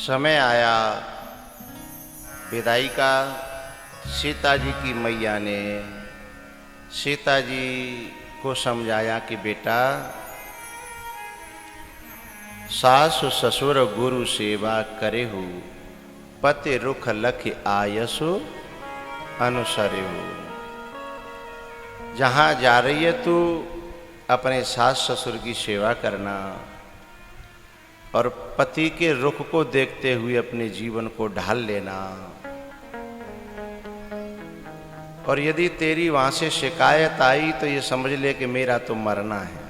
समय आया विदाई का। सीता जी की मैया ने सीता जी को समझाया कि बेटा, सासु ससुर गुरु सेवा करे हो, पति रुख लख आयसु अनुसरे हो। जहाँ जा रही है तू अपने सास ससुर की सेवा करना और पति के रुख को देखते हुए अपने जीवन को ढाल लेना। और यदि तेरी वहां से शिकायत आई तो ये समझ ले कि मेरा तो मरना है।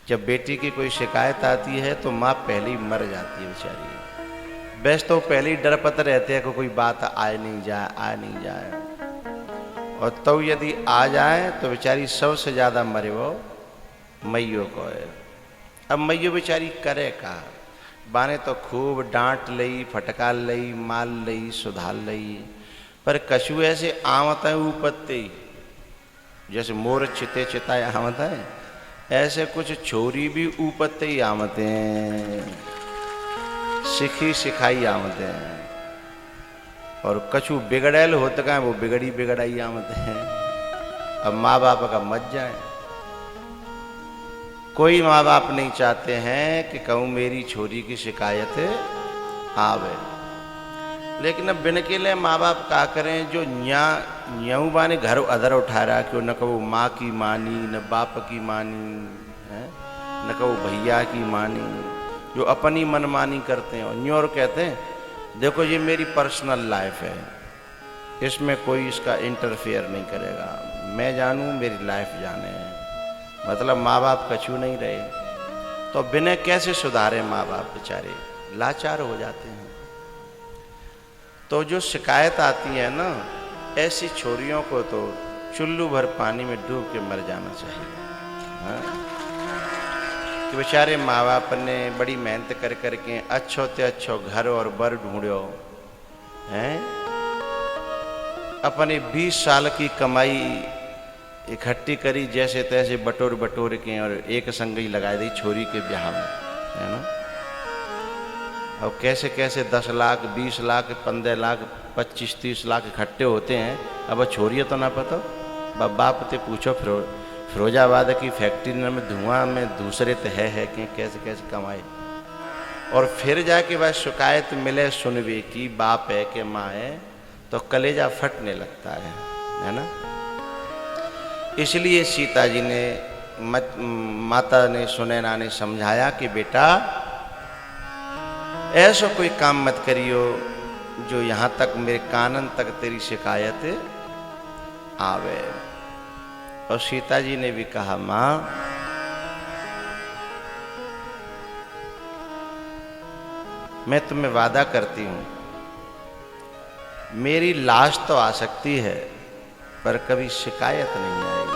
जब बेटी की कोई शिकायत आती है तो माँ पहले ही मर जाती है बेचारी। बस तो पहले ही डरपत रहते हैं कि कोई बात आए नहीं जाए। और तो यदि आ जाए तो बेचारी सबसे ज्यादा मरे वो मैयों को है। अब मैयो बेचारी करे का, बाने तो खूब डांट लई, फटकार लई, माल लई, सुधार लई, पर कछु ऐसे आवत है ऊपत्ते, जैसे मोर चिते चिताए आवत है, ऐसे कुछ छोरी भी ऊपत्ते ही आवते हैं, सिखी सिखाई आवते हैं। और कछु बिगड़ैल होते का वो बिगड़ाई आवते हैं। अब माँ बाप का मत जाए। कोई माँ बाप नहीं चाहते हैं कि कहूँ मेरी छोरी की शिकायत आवे, लेकिन अब बिन के लिए माँ बाप का करें। जो न्याऊ बाने घर अदर उठा रहा कि न कहो माँ की मानी, न बाप की मानी है, न कहो भैया की मानी, जो अपनी मनमानी करते हैं। और न्यू और कहते हैं देखो ये मेरी पर्सनल लाइफ है, इसमें कोई इसका इंटरफेयर नहीं करेगा, मैं जानूँ मेरी लाइफ जाने है। मतलब माँ बाप कछु नहीं रहे तो बिना कैसे सुधारे माँ बाप बेचारे लाचार हो जाते हैं। तो जो शिकायत आती है ना, ऐसी छोरियों को तो चुल्लू भर पानी में डूब के मर जाना चाहिए। हाँ? कि बेचारे माँ बाप ने बड़ी मेहनत कर करके अच्छो ते अच्छो घर और बर ढूंढो हैं, अपने 20 साल की कमाई इकट्ठी करी, जैसे तैसे बटोर के और एक संग ही लगा दी छोरी के ब्याह में, है ना। अब कैसे कैसे 10 लाख, 20 लाख, 15 लाख, 25-30 लाख इकट्ठे होते हैं। अब छोरिए तो ना पता, बाप ते पूछो फिरोजाबाद की फैक्ट्री में धुआं में दूसरे तो है कि कैसे कैसे कमाए। और फिर जाके बस शिकायत मिले सुनवे की बाप है कि माँ है तो कलेजा फटने लगता है ना। इसलिए सीता जी ने माता ने सुनैना ने समझाया कि बेटा ऐसा कोई काम मत करियो जो यहाँ तक मेरे कानन तक तेरी शिकायत आवे। और सीता जी ने भी कहा माँ मैं तुम्हें वादा करती हूँ, मेरी लाश तो आ सकती है पर कभी शिकायत नहीं आएगी।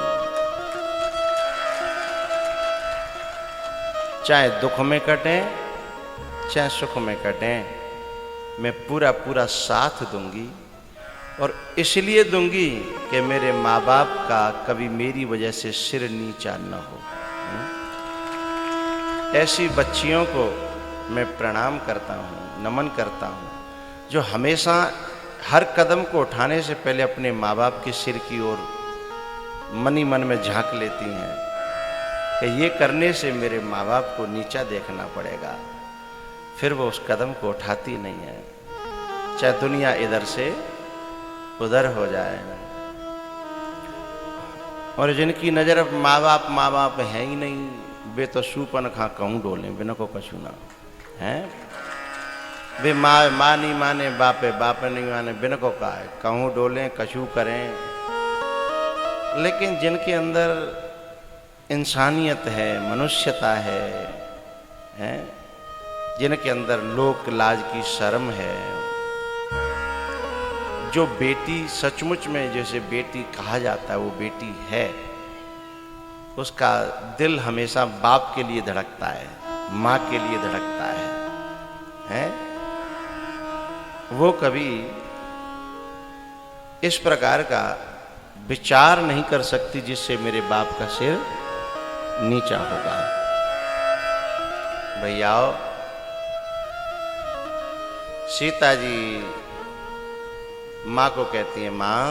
चाहे दुख में कटे चाहे सुख में कटे, मैं पूरा पूरा साथ दूंगी। और इसलिए दूंगी कि मेरे माँ बाप का कभी मेरी वजह से सिर नीचा न हो। ऐसी बच्चियों को मैं प्रणाम करता हूँ, नमन करता हूँ, जो हमेशा हर कदम को उठाने से पहले अपने माँ बाप के सिर की ओर मन ही मन में झांक लेती हैं कि ये करने से मेरे माँ बाप को नीचा देखना पड़ेगा। फिर वो उस कदम को उठाती नहीं है, चाहे दुनिया इधर से उधर हो जाए। और जिनकी नज़र अब माँ बाप है ही नहीं, वे तो सूपन खा कहूँ डोले बिना को कछु ना है। वे माँ नहीं माने, बाप नहीं माने, बिन को का है कहूँ डोलें कछु करें। लेकिन जिनके अंदर इंसानियत है, मनुष्यता है, जिनके अंदर लोक लाज की शर्म है, जो बेटी सचमुच में जैसे बेटी कहा जाता है वो बेटी है, उसका दिल हमेशा बाप के लिए धड़कता है, माँ के लिए धड़कता है? वो कभी इस प्रकार का विचार नहीं कर सकती जिससे मेरे बाप का सिर नीचा होगा। भैयाओ सीता जी माँ को कहती है, माँ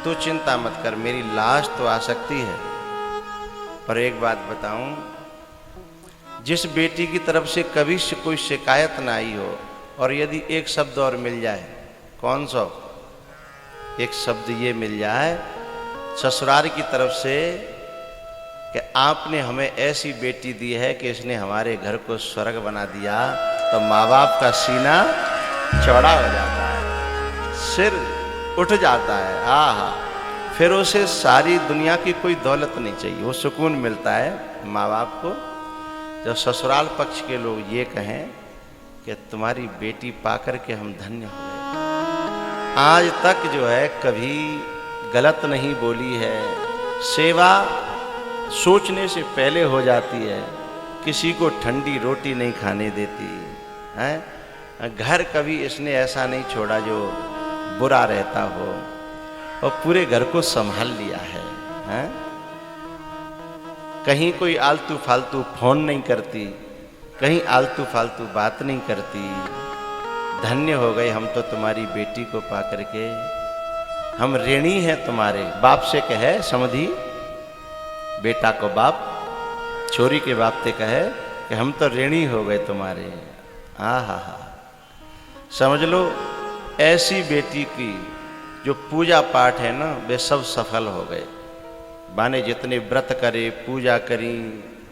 तू चिंता मत कर, मेरी लाश तो आ सकती है, पर एक बात बताऊं, जिस बेटी की तरफ से कभी कोई शिकायत ना आई हो और यदि एक शब्द और मिल जाए, कौन सा? एक शब्द ये मिल जाए ससुराल की तरफ से कि आपने हमें ऐसी बेटी दी है कि इसने हमारे घर को स्वर्ग बना दिया, तो माँ बाप का सीना चौड़ा हो जाता है, सिर उठ जाता है। हाँ हाँ, फिर उसे सारी दुनिया की कोई दौलत नहीं चाहिए, वो सुकून मिलता है माँ बाप को जब ससुराल पक्ष के लोग ये कहें कि तुम्हारी बेटी पाकर के हम धन्य हो गए। आज तक जो है कभी गलत नहीं बोली है, सेवा सोचने से पहले हो जाती है, किसी को ठंडी रोटी नहीं खाने देती है, घर कभी इसने ऐसा नहीं छोड़ा जो बुरा रहता हो, और पूरे घर को संभाल लिया है? कहीं कोई आलतू फालतू फोन नहीं करती, कहीं आलतू फालतू बात नहीं करती। धन्य हो गए हम तो तुम्हारी बेटी को पा करके, हम ऋणी हैं तुम्हारे। बाप से कहे समधी, बेटा को बाप, छोरी के बाप से कहे कि हम तो ऋणी हो गए तुम्हारे। हाँ हाँ हाँ, समझ लो ऐसी बेटी की जो पूजा पाठ है ना, वे सब सफल हो गए। माने जितने व्रत करे, पूजा करी,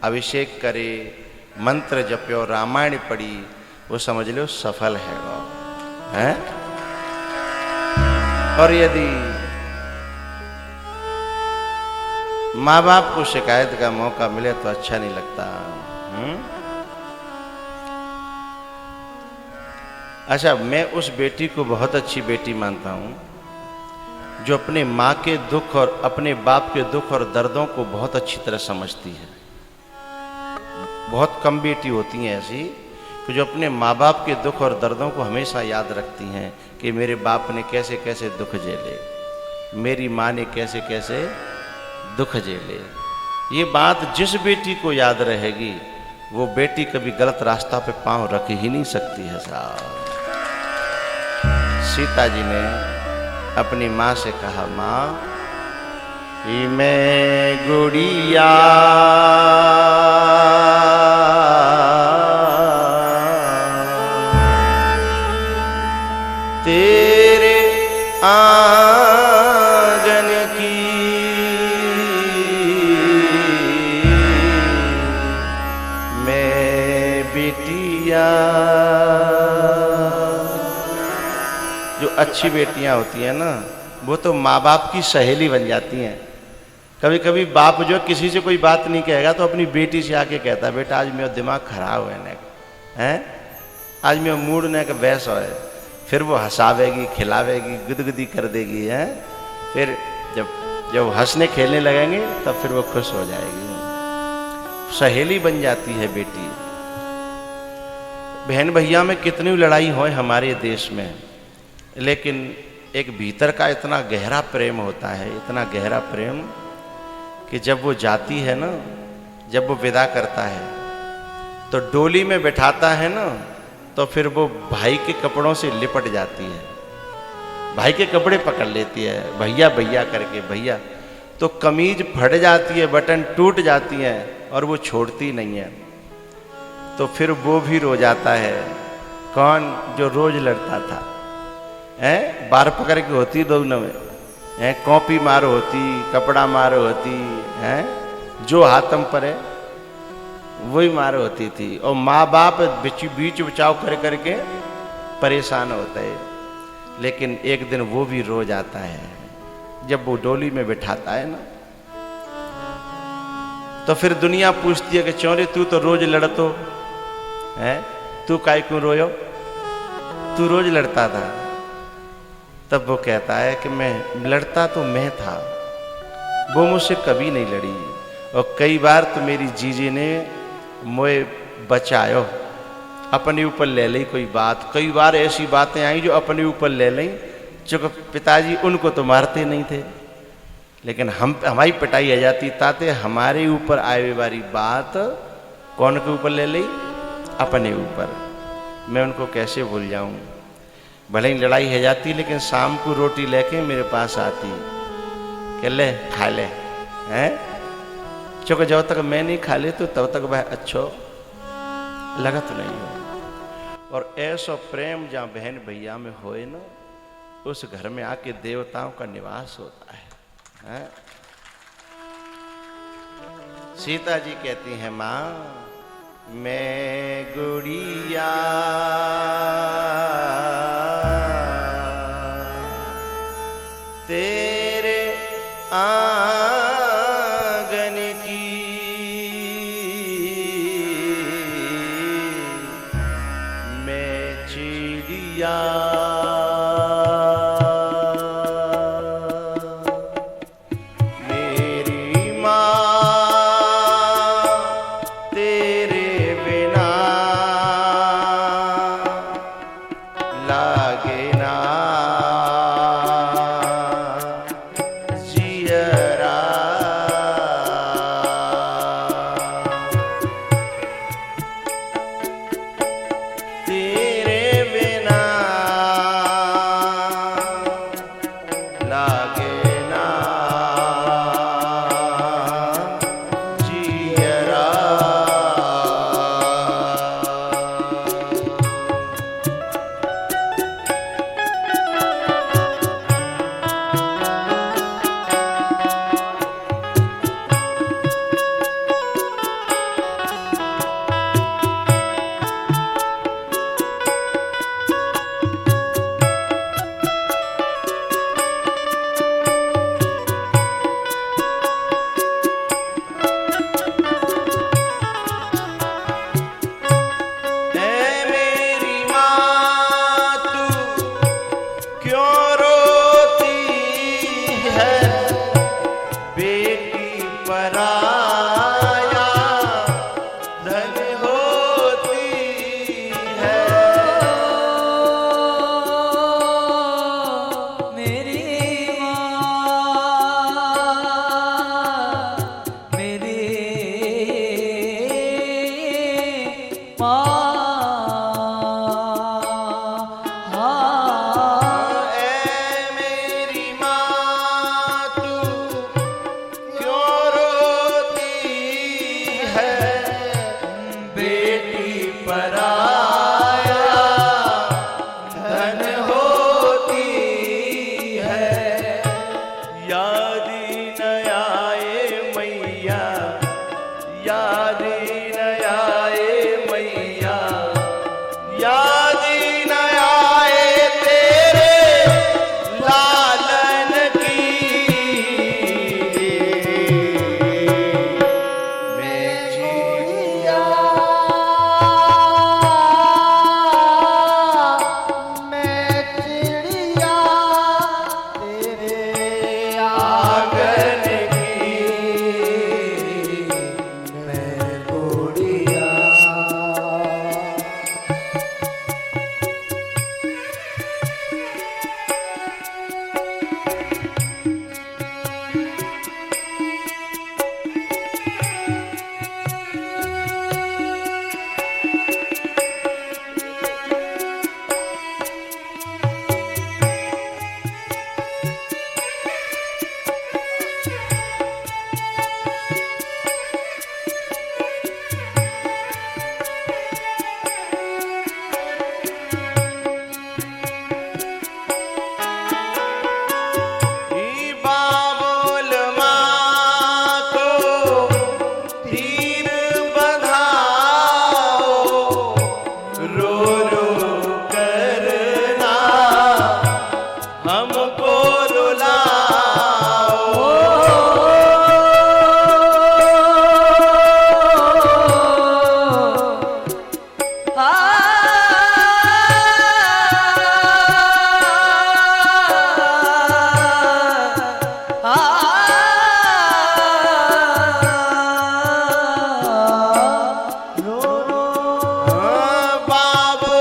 अभिषेक करे, मंत्र जप्यो, रामायण पढ़ी, वो समझ लो सफल है वो, हैं? और यदि माँ बाप को शिकायत का मौका मिले तो अच्छा नहीं लगता। अच्छा, मैं उस बेटी को बहुत अच्छी बेटी मानता हूँ जो अपने माँ के दुख और अपने बाप के दुख और दर्दों को बहुत अच्छी तरह समझती है। बहुत कम बेटी होती हैं ऐसी कि जो अपने माँ बाप के दुख और दर्दों को हमेशा याद रखती हैं कि मेरे बाप ने कैसे कैसे दुख झेले, मेरी माँ ने कैसे कैसे दुख झेले। ये बात जिस बेटी को याद रहेगी वो बेटी कभी गलत रास्ता पे पांव रख ही नहीं सकती है साहब। सीता जी ने अपनी माँ से कहा, माँ ये मैं गुड़िया तेरे आंगन की मैं बेटिया। जो अच्छी बेटियां होती हैं ना, वो तो माँ बाप की सहेली बन जाती हैं। कभी कभी बाप जो किसी से कोई बात नहीं कहेगा तो अपनी बेटी से आके कहता है, बेटा आज मेरा दिमाग खराब है, आज मेरा मूड ने का बहस है। फिर वो हंसावेगी, खिलावेगी, गुदगुदी कर देगी, है। फिर जब हंसने खेलने लगेंगे तब फिर वो खुश हो जाएगी। सहेली बन जाती है बेटी। बहन भैया में कितनी लड़ाई हो हमारे देश में, लेकिन एक भीतर का इतना गहरा प्रेम होता है, इतना गहरा प्रेम कि जब वो जाती है ना, जब वो विदा करता है तो डोली में बैठाता है ना, तो फिर वो भाई के कपड़ों से लिपट जाती है, भाई के कपड़े पकड़ लेती है, भैया भैया करके, भैया। तो कमीज फट जाती है, बटन टूट जाती है और वो छोड़ती नहीं है। तो फिर वो भी रो जाता है। कौन? जो रोज लड़ता था, है, बार पकड़ के होती दोनों में, है, कॉपी मारो होती, कपड़ा मारो होती, है, जो हाथम पर है वही मारो होती थी। और माँ बाप बीच बचाव कर करके परेशान होते हैं। लेकिन एक दिन वो भी रो जाता है जब वो डोली में बिठाता है ना, तो फिर दुनिया पूछती है कि चौरे तू तो रोज लड़तो है, तू काहे क्यों रोयो, तू रोज लड़ता था। तब वो कहता है कि मैं लड़ता तो मैं था, वो मुझसे कभी नहीं लड़ी, और कई बार तो मेरी जीजी ने मोए बचायो, अपने ऊपर ले ली कोई बात। कई बार ऐसी बातें आई जो अपने ऊपर ले ली, चूँकि पिताजी उनको तो मारते नहीं थे, लेकिन हमारी पिटाई आ जाती, ताते हमारे ऊपर आए वाली बात कौन के ऊपर ले ली? अपने ऊपर। मैं उनको कैसे भूल जाऊं। भले ही लड़ाई हो जाती लेकिन शाम को रोटी लेके मेरे पास आती कि ले खा ले, हैं, क्योंकि जब तक मैं नहीं खा ले तो तब तक वह अच्छो लगत नहीं हो। और ऐसा प्रेम जहाँ बहन भैया में होए ना, उस घर में आके देवताओं का निवास होता है। सीता जी कहती हैं, माँ मैं गुड़िया तेरे आंगन की, मैं चिड़िया बाबू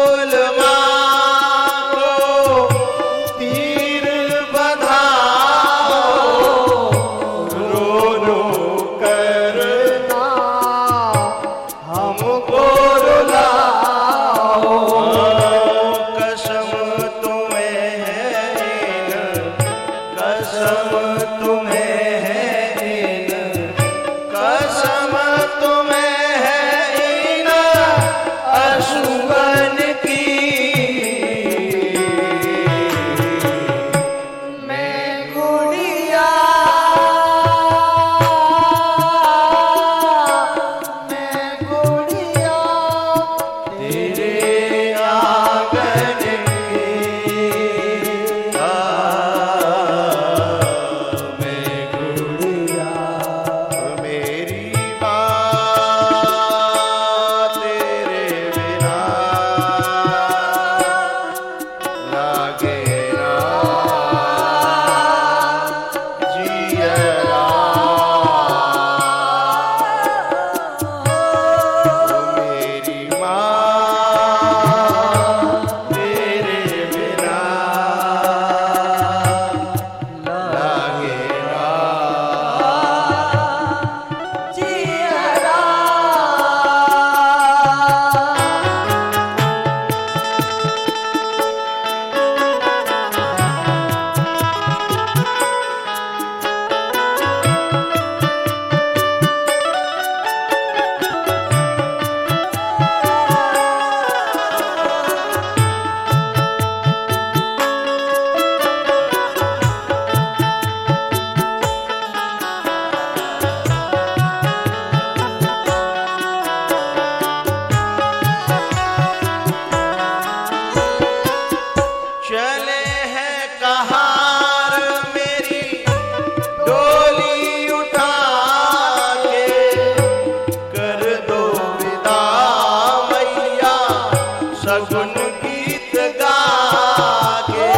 गीत गा के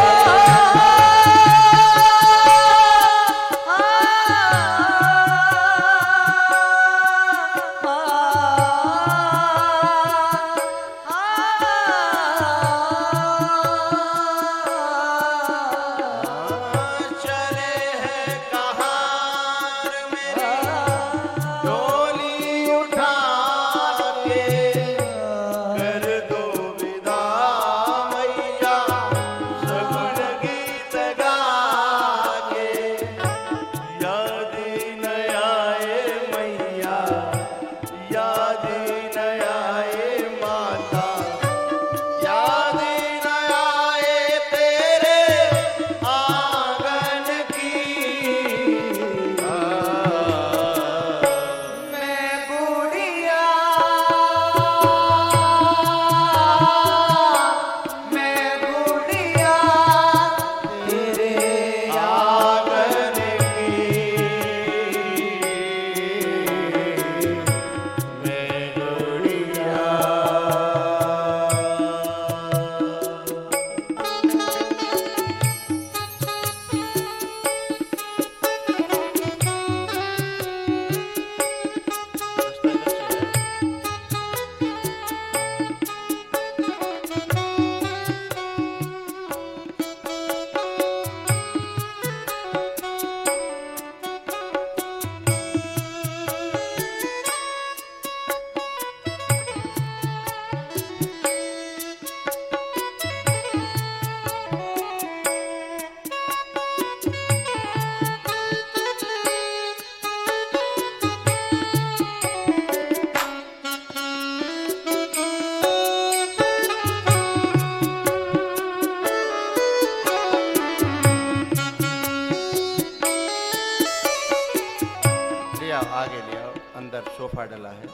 आगे ले आओ, अंदर सोफा डला है।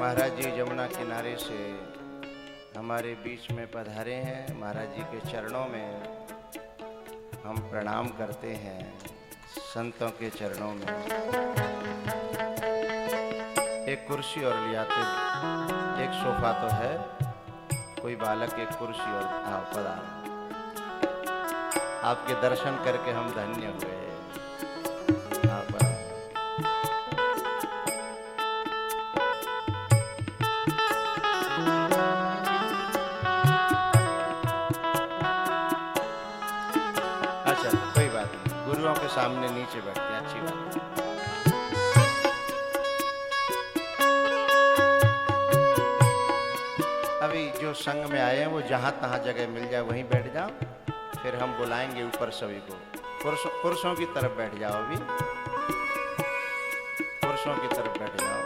महाराज जी यमुना किनारे से हमारे बीच में पधारे हैं। महाराज जी के चरणों में हम प्रणाम करते हैं, संतों के चरणों में। एक कुर्सी और ले आते, एक सोफा तो है, कोई बालक एक कुर्सी और पधारो। आपके दर्शन करके हम धन्य हुए। अच्छा कोई बात नहीं, गुरुओं के सामने नीचे बैठते हैं, अच्छी बात है। अभी जो संग में आए हैं वो जहां तहां जगह मिल जाए वहीं बैठ जाओ, फिर हम बुलाएंगे ऊपर सभी को। पुरुषों की तरफ बैठ जाओ, अभी पुरुषों की तरफ बैठ जाओ।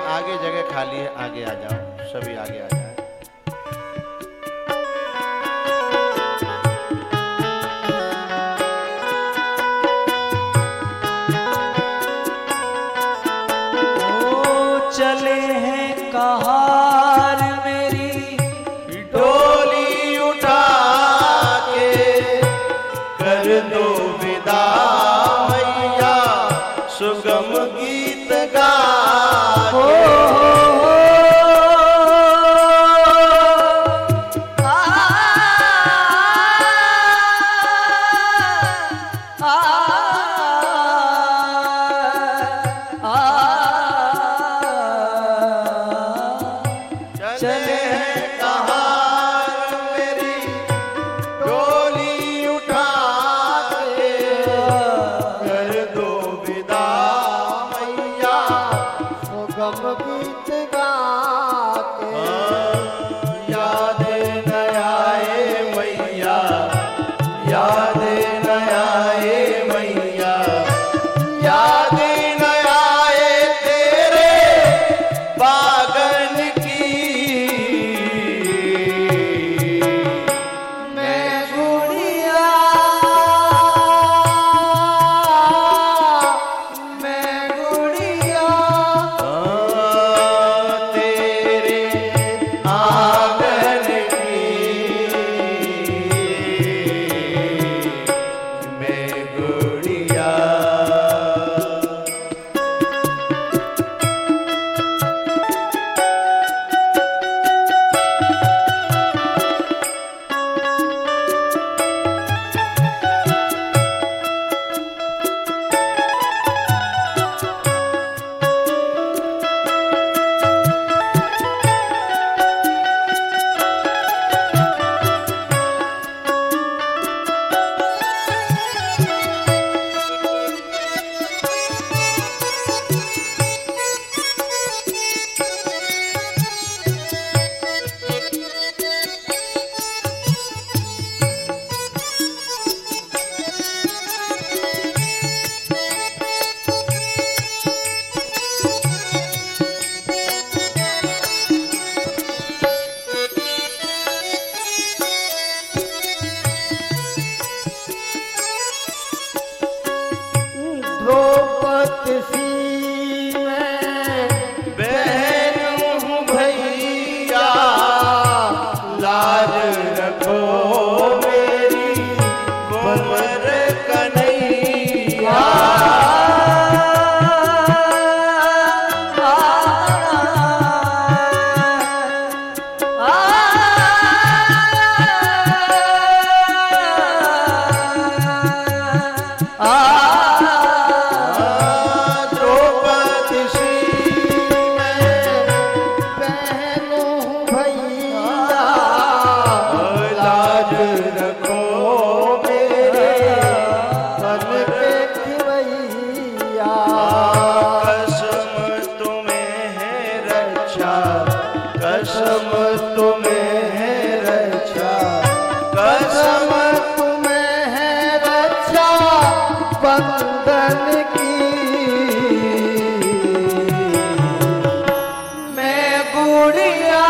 आगे जगह खाली है, आगे आ जाओ, सभी आगे आ जाए। चले हैं कहार मेरी डोली उठा के, कर दो विदा मैया सुगम गीत गा के। बंधन की मैं गुड़िया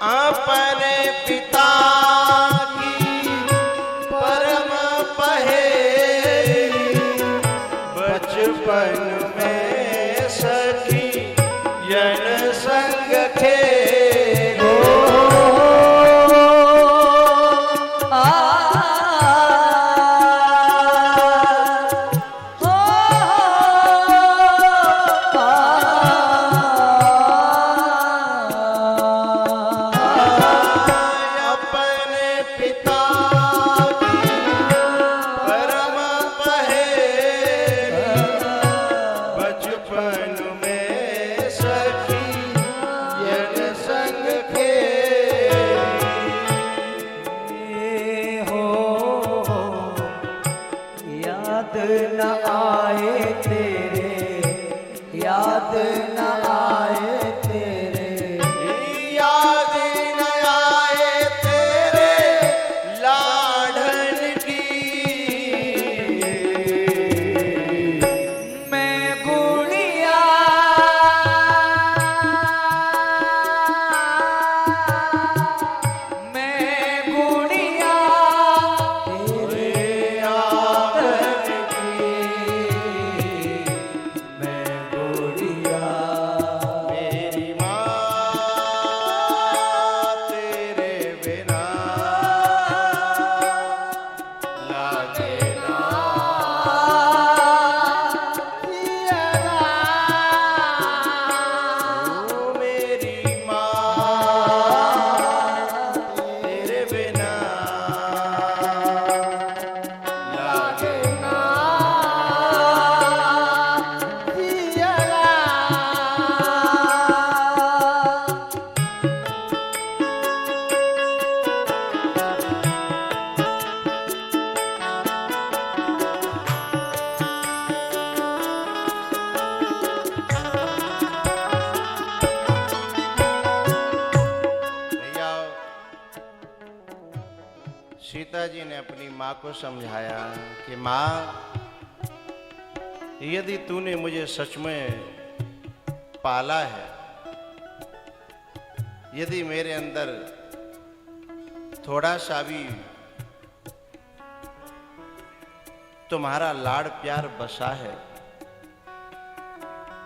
अपने पिता की परम पहेली बचपन में सखी यन संग खेलो न आए तेरे, याद न आए तेरे, याद न आए तेरे लाडन की। मैं गुड़िया सीता जी ने अपनी माँ को समझाया कि माँ, यदि तूने मुझे सच में पाला है, यदि मेरे अंदर थोड़ा सा भी तुम्हारा लाड़ प्यार बसा है,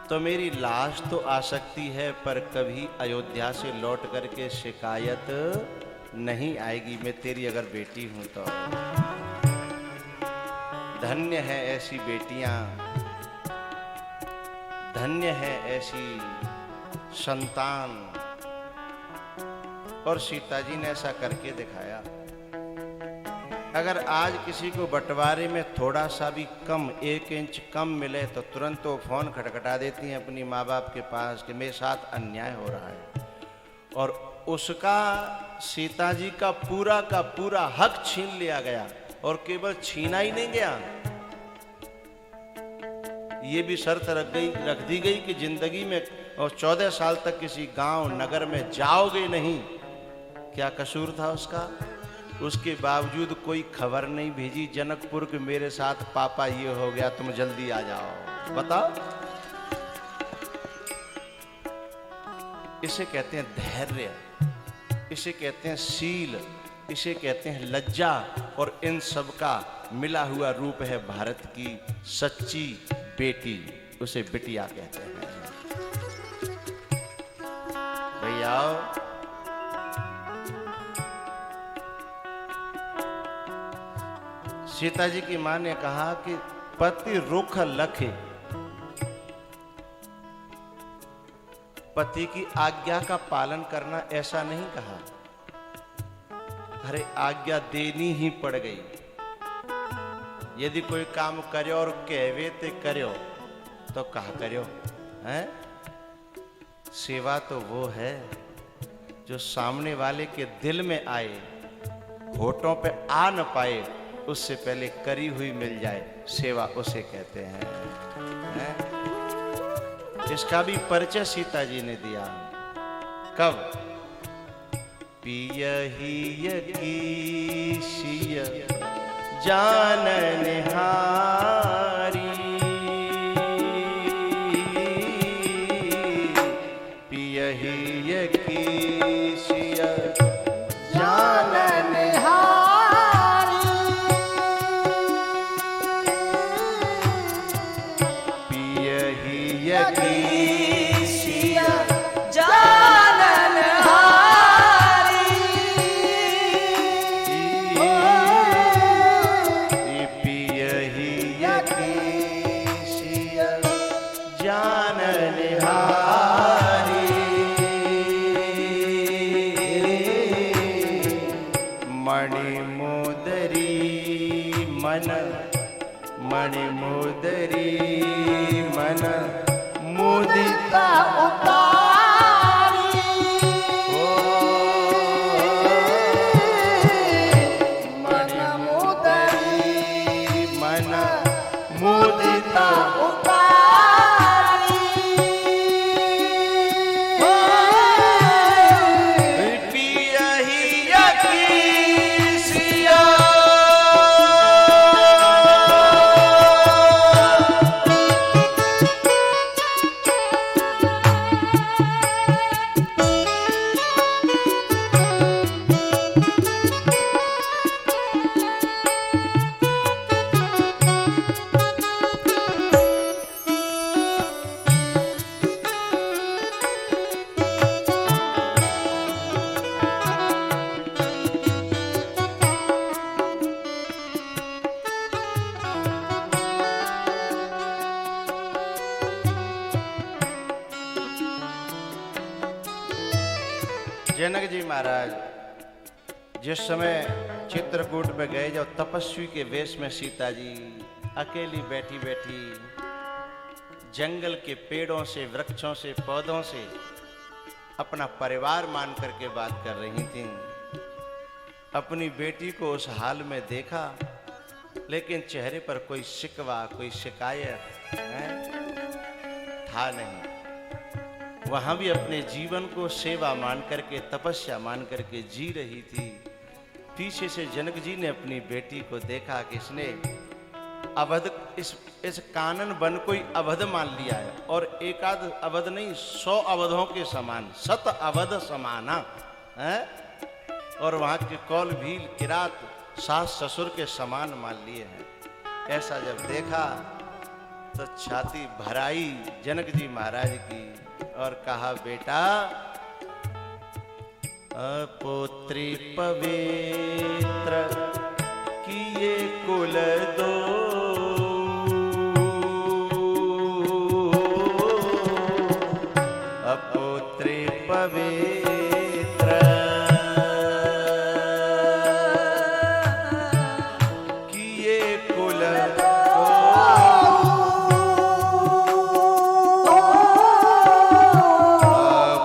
तो मेरी लाश तो आ सकती है पर कभी अयोध्या से लौट करके शिकायत नहीं आएगी। मैं तेरी अगर बेटी हूं तो धन्य है ऐसी बेटियां, धन्य है ऐसी संतान। और सीता जी ने ऐसा करके दिखाया। अगर आज किसी को बंटवारे में थोड़ा सा भी कम, 1 इंच कम मिले तो तुरंत वो फोन खटखटा देती हैं अपनी माँ बाप के पास कि मेरे साथ अन्याय हो रहा है। और उसका सीता जी का पूरा हक छीन लिया गया। और केवल छीना ही नहीं गया, ये भी शर्त रख दी गई कि जिंदगी में और 14 साल तक किसी गांव नगर में जाओगे नहीं। क्या कसूर था उसका? उसके बावजूद कोई खबर नहीं भेजी जनकपुर के मेरे साथ पापा ये हो गया, तुम जल्दी आ जाओ। बताओ, इसे कहते हैं धैर्य, इसे कहते हैं शील, इसे कहते हैं लज्जा, और इन सब का मिला हुआ रूप है भारत की सच्ची बेटी, उसे बिटिया कहते हैं। भैया सीता जी की मां ने कहा कि पति रुख लखे, पति की आज्ञा का पालन करना ऐसा नहीं कहा, अरे आज्ञा देनी ही पड़ गई। यदि कोई काम करो और कहवे ते करो तो कहा करो है। सेवा तो वो है जो सामने वाले के दिल में आए, होठों पे आ न पाए, उससे पहले करी हुई मिल जाए, सेवा उसे कहते हैं, है? इसका भी परिचय सीता जी ने दिया। कब? पियहि की सिय जानन हारी, पियहि की सिय जानन हारी, पियहि की सिय जानन हारी, पियहि की सिय जानन हारी, मणि मन, मणि मन मुदिता उतारी, मणि मन मुदिता उतारी, पियहि की सिया जनक जी महाराज जिस समय चित्रकूट में गए, जब तपस्वी के वेश में सीता जी अकेली बैठी बैठी जंगल के पेड़ों से, वृक्षों से, पौधों से अपना परिवार मान करके बात कर रही थी, अपनी बेटी को उस हाल में देखा, लेकिन चेहरे पर कोई शिकवा, कोई शिकायत था नहीं। वहां भी अपने जीवन को सेवा मान करके, तपस्या मान करके जी रही थी। पीछे से जनक जी ने अपनी बेटी को देखा कि इसने अवध, इस कानन वन को ही अवध मान लिया है, और एकाध अवध नहीं, 100 अवधों के समान, 7 अवध समाना है, और वहां के कौल भील, किरात, सास ससुर के समान मान लिए हैं। ऐसा जब देखा तो छाती भराई जनक जी महाराज की और कहा, बेटा पुत्री पवित्र किए कुल दो, पुत्री पवित्र किए कुल दो,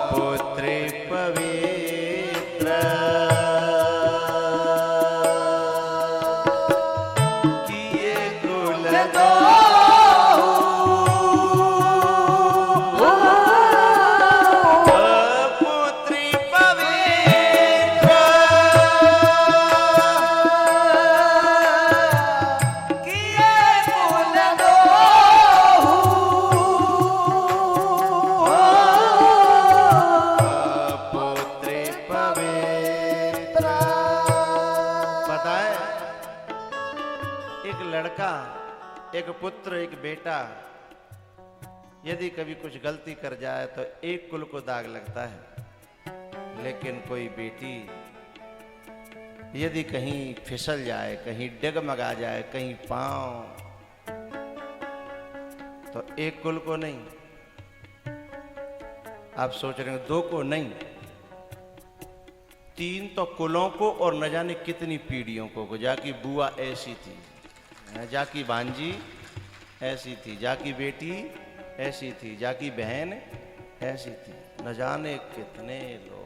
पुत्री पवित्र किए कुल दो, एक लड़का, एक पुत्र, एक बेटा यदि कभी कुछ गलती कर जाए तो एक कुल को दाग लगता है। लेकिन कोई बेटी यदि कहीं फिसल जाए, कहीं डगमगा जाए, कहीं पांव, तो एक कुल को नहीं, आप सोच रहे हो 2 को नहीं, 3 तो कुलों को और न जाने कितनी पीढ़ियों को। जाकी बुआ ऐसी थी, जाकी भांजी ऐसी थी, जाकी बेटी ऐसी थी, जाकी बहन ऐसी थी, न जाने कितने लोग।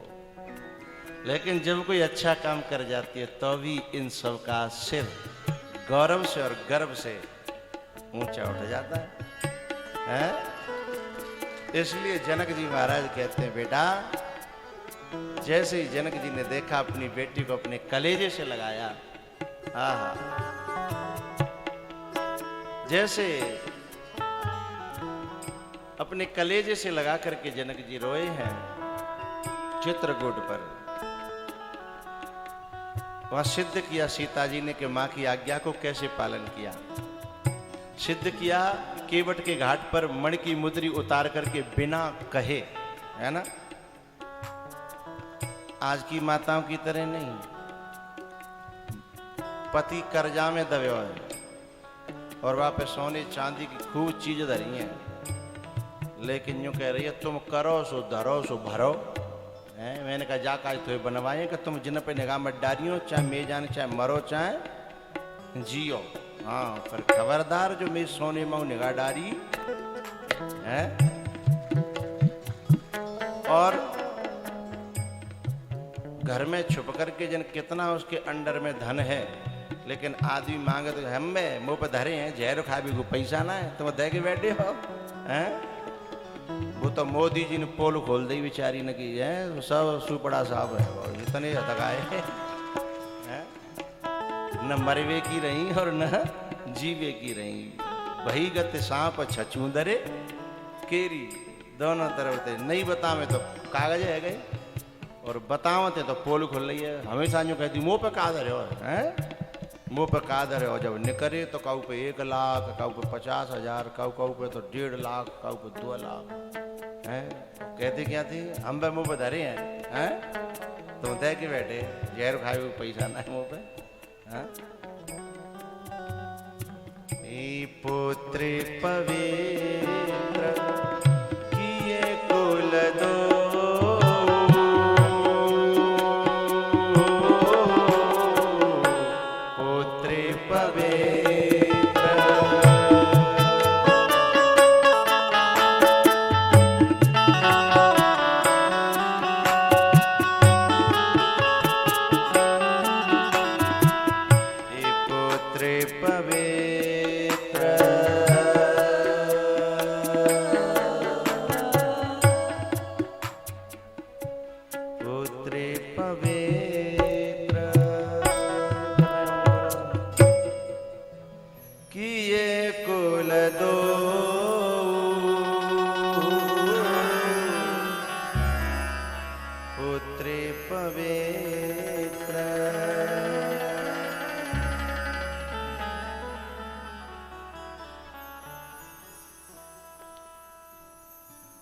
लेकिन जब कोई अच्छा काम कर जाती है तो भी इन सब का सिर गौरव से और गर्व से ऊंचा उठ जाता है? इसलिए जनक जी महाराज कहते हैं, बेटा जैसे ही जनक जी ने देखा अपनी बेटी को अपने कलेजे से लगाया, आहा, जैसे अपने कलेजे से लगा करके जनक जी रोए हैं चित्रकूट पर। वहां सिद्ध किया सीता जी ने कि मां की आज्ञा को कैसे पालन किया। सिद्ध किया केवट के घाट पर मणि की मुद्री उतार करके बिना कहे, है ना। आज की माताओं की तरह नहीं, पति कर्जा में दबे है और वहां पे सोने चांदी की खूब चीज धरी है, लेकिन यूं कह रही है तुम करो सो धरो सो भरो। मैंने कहा जाकर तो बनवाए कि तुम जिन पे निगाह मत डारियो, चाहे मे जाने, चाहे मरो चाहे जियो। हाँ, पर खबरदार जो मेरी सोने में निगाह डारी है। और घर में छुप करके जन कितना उसके अंडर में धन है, लेकिन आदमी मांगे तो हम में मुंह पर धरे हैं, जहर खा भी को पैसा ना है, तुम दे के बैठे हो हैं। वो तो मोदी जी ने पोल खोल दी बेचारी ने की है, सब सुपड़ा साहब है, इतने हतकाए हैं, न मरवे की रही और न जीवे की रही। वही गत सांप छछूंदरे केरी, दोनों तरफ थे। नहीं बतावे तो कागज है गए और बतावते तो पोल खुल रही है। हमेशा यूँ कहती मुँह पे का धरे हो, हैं मुँह पे का धरे हो। जब निकले तो काऊ पे 1 लाख, काऊ पे 50,000, काऊ पे तो 1.5 लाख, काऊ पे 2 लाख, हैं। कहती क्या थी, हम पे मुँह पे धरे हैं, तुम दे के बैठे, जहर खाए हुए पैसा ना है मुँह पे, हैं। पुत्र पवित्र किए कुल दो,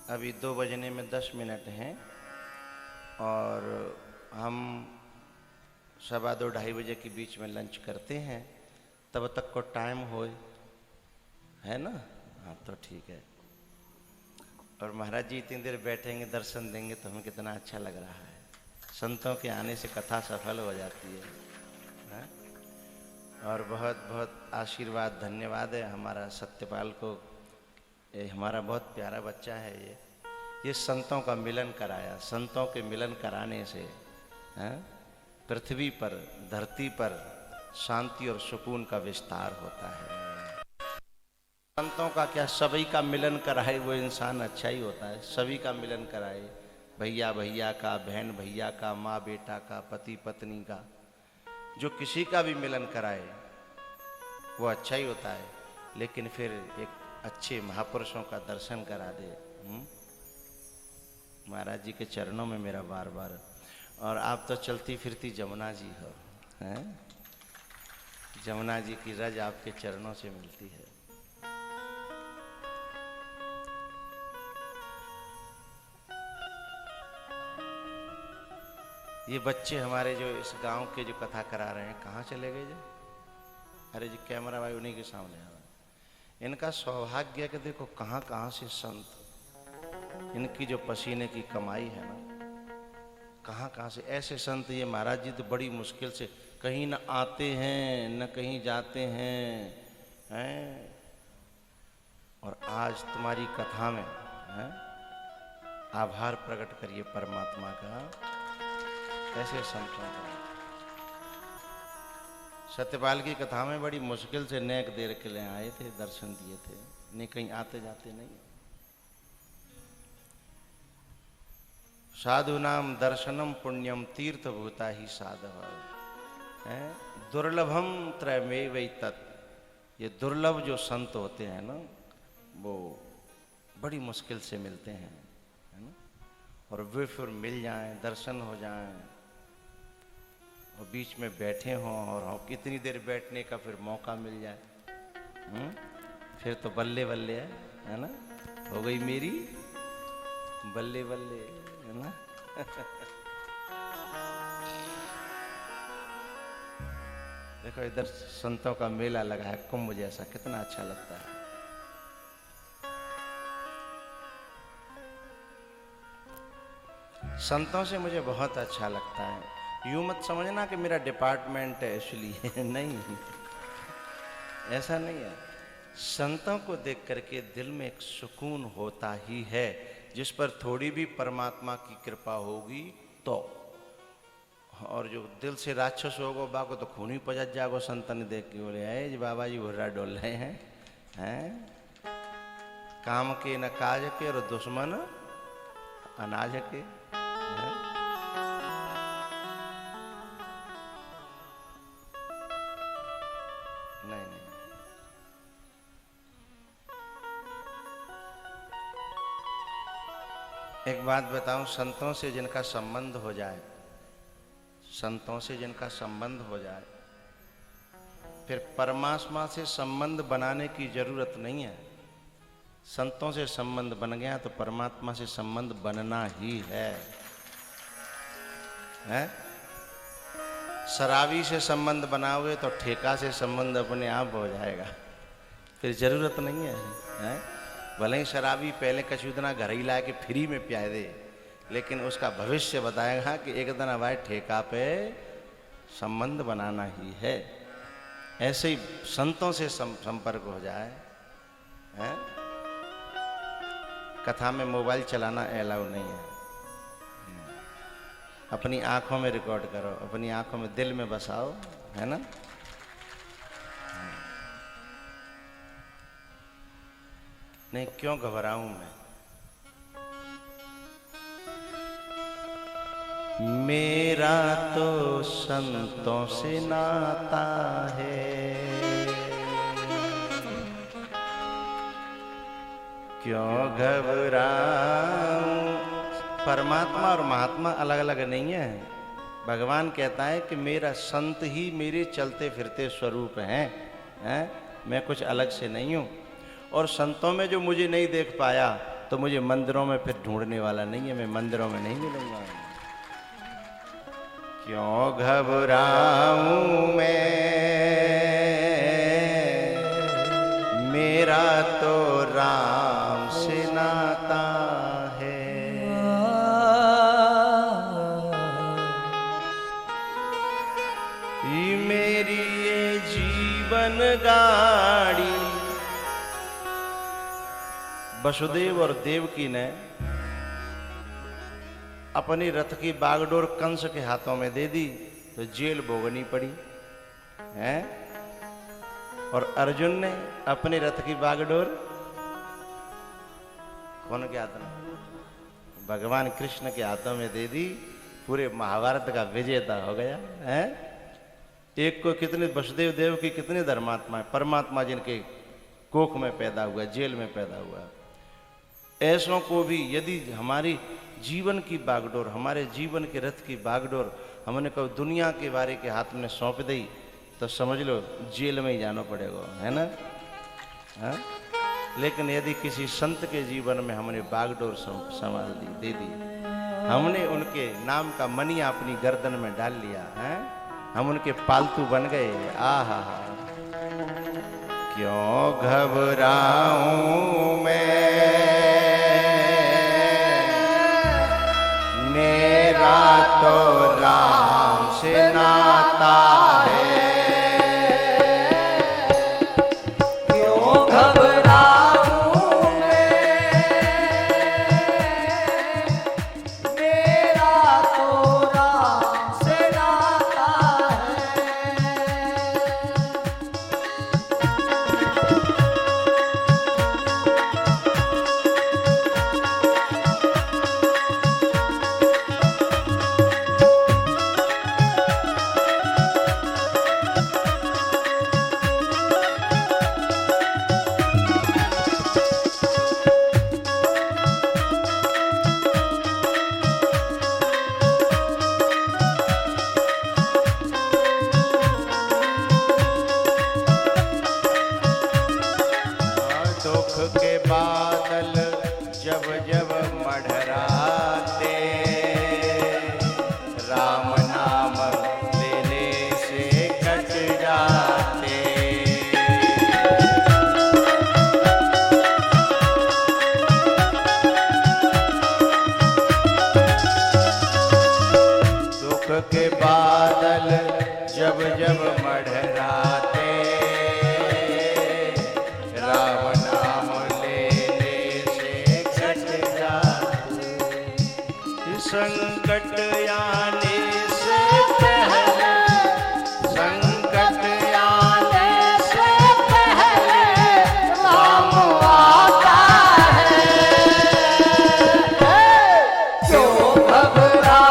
अभी 2 बजने में 10 मिनट हैं और हम 2:15 2:30 बजे के बीच में लंच करते हैं। तब तक को टाइम होए, है ना। हाँ तो ठीक है। और महाराज जी इतनी देर बैठेंगे, दर्शन देंगे तो हमें कितना अच्छा लग रहा है। संतों के आने से कथा सफल हो जाती है। और बहुत बहुत आशीर्वाद, धन्यवाद है हमारा सत्यपाल को। ये हमारा बहुत प्यारा बच्चा है। ये संतों का मिलन कराया। संतों के मिलन कराने से पृथ्वी पर, धरती पर शांति और सुकून का विस्तार होता है। संतों का क्या, सभी का मिलन कराए वो इंसान अच्छा ही होता है। सभी का मिलन कराए, भैया भैया का, बहन भैया का, माँ बेटा का, पति पत्नी का, जो किसी का भी मिलन कराए वो अच्छा ही होता है। लेकिन फिर एक अच्छे महापुरुषों का दर्शन करा दे। महाराज जी के चरणों में मेरा बार बार। और आप तो चलती फिरती जमुना जी हो, हैं। जमुना जी की रज आपके चरणों से मिलती है। ये बच्चे हमारे जो इस गांव के जो कथा करा रहे हैं कहाँ चले गए जी? अरे जी कैमरा भाई उन्हीं के सामने आ रहा है। इनका सौभाग्य है कि देखो कहाँ कहाँ से संत, इनकी जो पसीने की कमाई है ना, कहाँ कहाँ से ऐसे संत। ये महाराज जी तो बड़ी मुश्किल से कहीं न आते हैं न कहीं जाते हैं। और आज तुम्हारी कथा में हैं? आभार प्रकट करिए परमात्मा का, ऐसे संतों का। सत्यपाल की कथा में बड़ी मुश्किल से नेक देर के लिए आए थे, दर्शन दिए थे, नहीं कहीं आते जाते नहीं। साधु नाम दर्शनम पुण्यम तीर्थ भूता ही साधव है, दुर्लभम त्रयमेव तत्। ये दुर्लभ जो संत होते हैं ना, वो बड़ी मुश्किल से मिलते हैं, है ना। और वे फिर मिल जाएं, दर्शन हो जाएं, और बीच में बैठे हों और कितनी देर बैठने का फिर मौका मिल जाए, फिर तो बल्ले बल्ले है ना, हो गई मेरी बल्ले बल्ले, है ना। देखो इधर संतों का मेला लगा है, कुंभ जैसा, कितना अच्छा लगता है। संतों से मुझे बहुत अच्छा लगता है। यूं मत समझना कि मेरा डिपार्टमेंट है इसलिए नहीं, ऐसा नहीं है। संतों को देख करके दिल में एक सुकून होता ही है, जिस पर थोड़ी भी परमात्मा की कृपा होगी तो। और जो दिल से राक्षस होगा बाको तो खून ही पजत जागो। संतन देख के बोले आए जी बाबा जी भुर्रा डोल रहे हैं, काम के न काज के और दुश्मन अनाज के। नहीं नहीं, एक बात बताऊं, संतों से जिनका संबंध हो जाए, संतों से जिनका संबंध हो जाए, फिर परमात्मा से संबंध बनाने की जरूरत नहीं है। संतों से संबंध बन गया तो परमात्मा से संबंध बनना ही है? शराबी से संबंध बनाओगे तो ठेका से संबंध अपने आप हो जाएगा, फिर जरूरत नहीं है। भले ही शराबी पहले कचूदना घर ही ला के फ्री में पिया दे, लेकिन उसका भविष्य बताएगा कि एक दिन हमारे ठेका पे संबंध बनाना ही है। ऐसे ही संतों से संपर्क हो जाए। कथा में मोबाइल चलाना अलाउ नहीं है। अपनी आंखों में रिकॉर्ड करो, अपनी आंखों में, दिल में बसाओ, है ना। नहीं, क्यों घबराऊं मैं? मेरा तो संतों से नाता है, क्यों घबराऊं। परमात्मा और महात्मा अलग अलग नहीं है। भगवान कहता है कि मेरा संत ही मेरे चलते फिरते स्वरूप हैं, मैं कुछ अलग से नहीं हूँ। और संतों में जो मुझे नहीं देख पाया तो मुझे मंदिरों में फिर ढूंढने वाला नहीं है, मैं मंदिरों में नहीं मिलूंगा। क्यों घबराऊं मैं, मेरा तो राम से नाता है। मेरी ये जीवन गाड़ी, वसुदेव और देवकी ने अपनी रथ की बागडोर कंस के हाथों में दे दी तो जेल भोगनी पड़ी है। और अर्जुन ने अपनी रथ की बागडोर कौन के हाथों में? भगवान कृष्ण के हाथों में दे दी, पूरे महाभारत का विजेता हो गया है। एक को कितने वसुदेव देव की कितने धर्मात्मा है, परमात्मा जिनके कोख में पैदा हुआ, जेल में पैदा हुआ। ऐसों को भी यदि हमारी जीवन की बागडोर, हमारे जीवन के रथ की बागडोर हमने कभी दुनिया के बारे के हाथ में सौंप दी तो समझ लो जेल में ही जाना पड़ेगा, है ना? हाँ? लेकिन यदि किसी संत के जीवन में हमने बागडोर संभाल दी, दे दी, हमने उनके नाम का मनिया अपनी गर्दन में डाल लिया, है? हम उनके पालतू बन गए। आहा, क्यों घबराऊं मैं, मेरा तो राम से नाता है। के बादल जब जब मढ़राते, राम नाम लेने से कट जाते। संकट आने से पहले, संकट आने से पहले राम आता है। क्यों घबराओ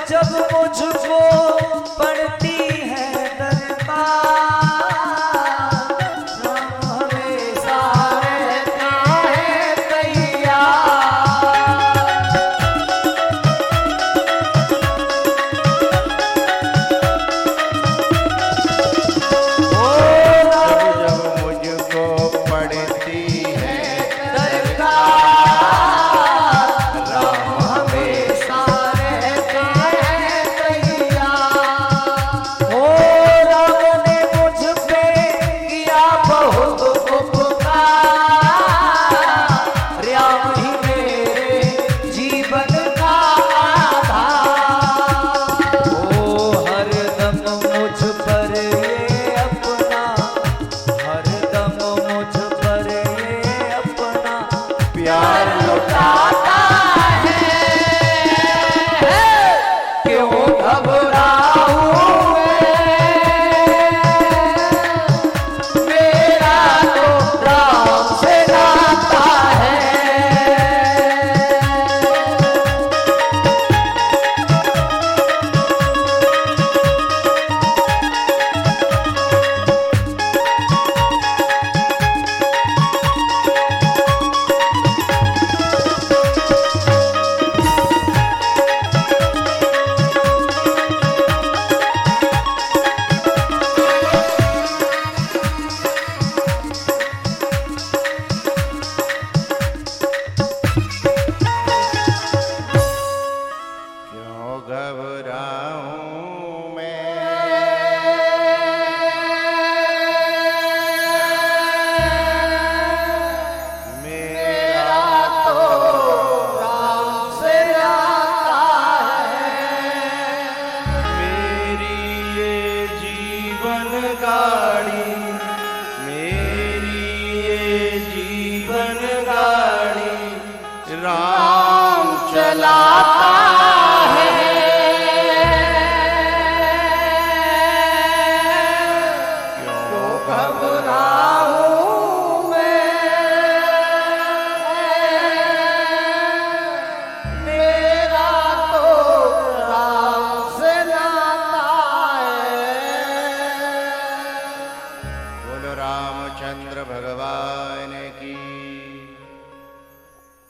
जब मुझको पड़ती है दरकार, राम हमेशा रहता है तैयार। जब मुझको पड़ती है दरकार, राम हमेशा प्यार लुटाता है। क्यों घबराऊं मेरा तो राम से नाता है। घबराऊं मैं, मेरा तो राम से नाता है। मेरी ये जीवन गाड़ी राम चलाता है। क्यों घबरा